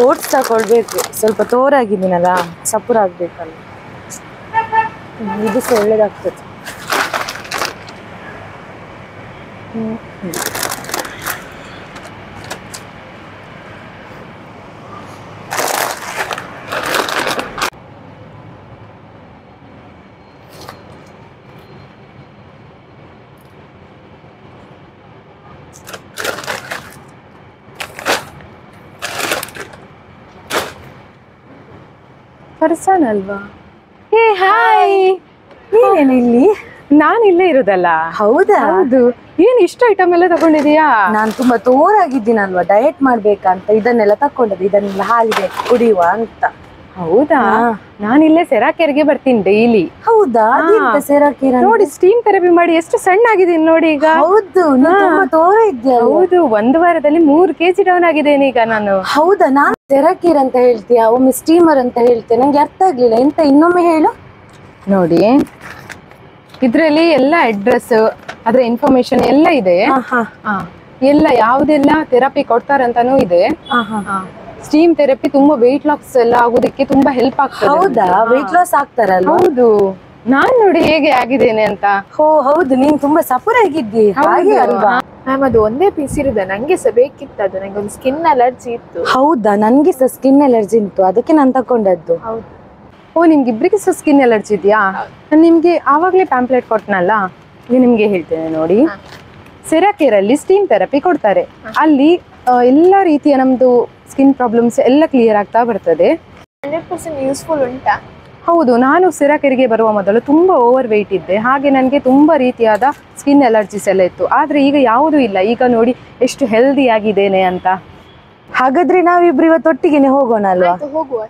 Oats ತಗೊಳ್ಬೇಕು, ಸ್ವಲ್ಪ ತೋರಾಗಿದ್ದೀನಲ್ಲ, ಸಪುರ ಆಗ್ಬೇಕಲ್ಲ. ಇದು ಸಹ ಒಳ್ಳೇದಾಗ್ತದೆ. ಫರ್ಸಾನ್ ಅಲ್ವಾ? ಹೇ ಹಾಯ್, ನೀನೇನು ಇಲ್ಲಿ? ನಾನು ಇಲ್ಲೇ ಇರೋದಲ್ಲ. ಹೌದಾ? ಹೌದು. ಏನ್ ಇಷ್ಟು ಐಟಮ್ ಎಲ್ಲ ತಗೊಂಡಿದೀಯಾ? ನಾನು ತುಂಬಾ ತೋರಾಗಿದ್ದೀನಲ್ವಾ, ಡಯಟ್ ಮಾಡ್ಬೇಕಂತ ಇದನ್ನೆಲ್ಲ ತಕೊಂಡದ್ದು, ಇದನ್ನೆಲ್ಲ ಹಾಲಿಗೆ ಕುಡಿಯುವ ಅಂತ. ಹೌದಾ? ನಾನಿಲ್ಲೇ ಸೆರಾಕೆರೆಗೆ ಬರ್ತೀನಿ ಡೈಲಿ. ಹೌದಾ? ಸೆರಾಕೆರೆ ನೋಡಿ, ಸ್ಟೀಮ್ ಥೆರಪಿ ಮಾಡಿ ಎಷ್ಟು ಸಣ್ಣ ಆಗಿದ್ದೀನಿ ನೋಡಿ ಈಗ. ಹೌದು, ತುಂಬಾ ತೋರ ಇದ್ದೆ. ಹೌದು, 1 ವಾರದಲ್ಲಿ 3 kg ಡೌನ್ ಆಗಿದ್ದೇನೆ ಈಗ ನಾನು. ಹೌದಾ? ನಾನು ಸೆರಾಕೆರೆ ಅಂತ ಹೇಳ್ತೀಯಾ, ಒಮ್ಮೆ ಸ್ಟೀಮರ್ ಅಂತ ಹೇಳ್ತೇನೆ, ನಂಗೆ ಅರ್ಥ ಆಗ್ಲಿಲ್ಲ. ಎಂತ ಇನ್ನೊಮ್ಮೆ ಹೇಳು. ನೋಡಿ, ಇದ್ರಲ್ಲಿ ಎಲ್ಲ ಅಡ್ರೆಸ್, ಅದ್ರ ಇನ್ಫಾರ್ಮೇಶನ್ ಎಲ್ಲ ಇದೆ. ಎಲ್ಲ ಯಾವುದೆಲ್ಲ ಥೆರಪಿ ಕೊಡ್ತಾರಂತಾನೂ ಇದೆ. ಸ್ಟೀಮ್ ಥೆರಪಿ ತುಂಬಾ ವೆಯ್ಟ್ ಲಾಸ್ ಎಲ್ಲ ಆಗೋದಕ್ಕೆ ತುಂಬಾ ಹೆಲ್ಪ್ ಆಗ್ತದೆ. ಹೌದಾ? ವೆಯ್ಟ್ ಲಾಸ್ ಆಗ್ತಾರಲ್ಲ? ಹೌದು. ನಾನ್ ನೋಡಿ ಹೇಗೆ ಆಗಿದ್ದೇನೆ ಅಂತ. ಹೌದು, ನೀನ್ ತುಂಬಾ ಸಪುರ ಆಗಿದ್ದಿ ಹಾಗೆ ಅಲ್ವಾ? ಮ್ಯಾಮ್, ಅದು ಒಂದೇ ಪೀಸ್ ಇರುದ, ನಂಗೆ ಸಹ ಬೇಕಿತ್ತು. ಅದು ನಂಗೆ ಒಂದು ಸ್ಕಿನ್ ಅಲರ್ಜಿ ಇತ್ತು. ಹೌದಾ? ನನ್ಗೆ ಸಹ ಸ್ಕಿನ್ ಅಲರ್ಜಿ ಇತ್ತು, ಅದಕ್ಕೆ ನಾನು ತಕೊಂಡದ್ದು. ಹೌದು. ಓ, ನಿಮ್ಗೆ ಇಬ್ಬರಿಗೆ ಸಹ ಸ್ಕಿನ್ ಅಲರ್ಜಿ ಇದೆಯಾ? ನಾನು ನಿಮ್ಗೆ ಆವಾಗಲೇ ಪ್ಯಾಂಪ್ಲೆಟ್ ಕೊಟ್ಟನಲ್ಲ, ಈಗ ನಿಮ್ಗೆ ಹೇಳ್ತೇನೆ ನೋಡಿ. ಸೆರಾಕೆರಲ್ಲಿ ಸ್ಟೀಮ್ ಥೆರಪಿ ಕೊಡ್ತಾರೆ. ಅಲ್ಲಿ ಎಲ್ಲ ರೀತಿಯ ನಮ್ದು ಸ್ಕಿನ್ ಪ್ರಾಬ್ಲಮ್ಸ್ ಎಲ್ಲ ಕ್ಲಿಯರ್ ಆಗ್ತಾ ಬರ್ತದೆ. 100% ಯೂಸ್ಫುಲ್ ಉಂಟಾ? ಹೌದು. ನಾನು ಸೆರಾಕೆರೆಗೆ ಬರುವ ಮೊದಲು ತುಂಬಾ ಓವರ್ ವೆಯ್ಟ್ ಇದ್ದೆ, ಹಾಗೆ ನನಗೆ ತುಂಬಾ ರೀತಿಯಾದ ಸ್ಕಿನ್ ಅಲರ್ಜೀಸ್ ಎಲ್ಲ ಇತ್ತು. ಆದ್ರೆ ಈಗ ಯಾವುದೂ ಇಲ್ಲ. ಈಗ ನೋಡಿ ಎಷ್ಟು ಹೆಲ್ದಿ ಆಗಿದ್ದೇನೆ ಅಂತ. ಹಾಗಾದ್ರೆ ನಾವಿಬ್ರು ಇವತ್ತು ಒಟ್ಟಿಗೆನೆ ಹೋಗೋಣ ಅಲ್ವಾ? ಹೋಗುವ.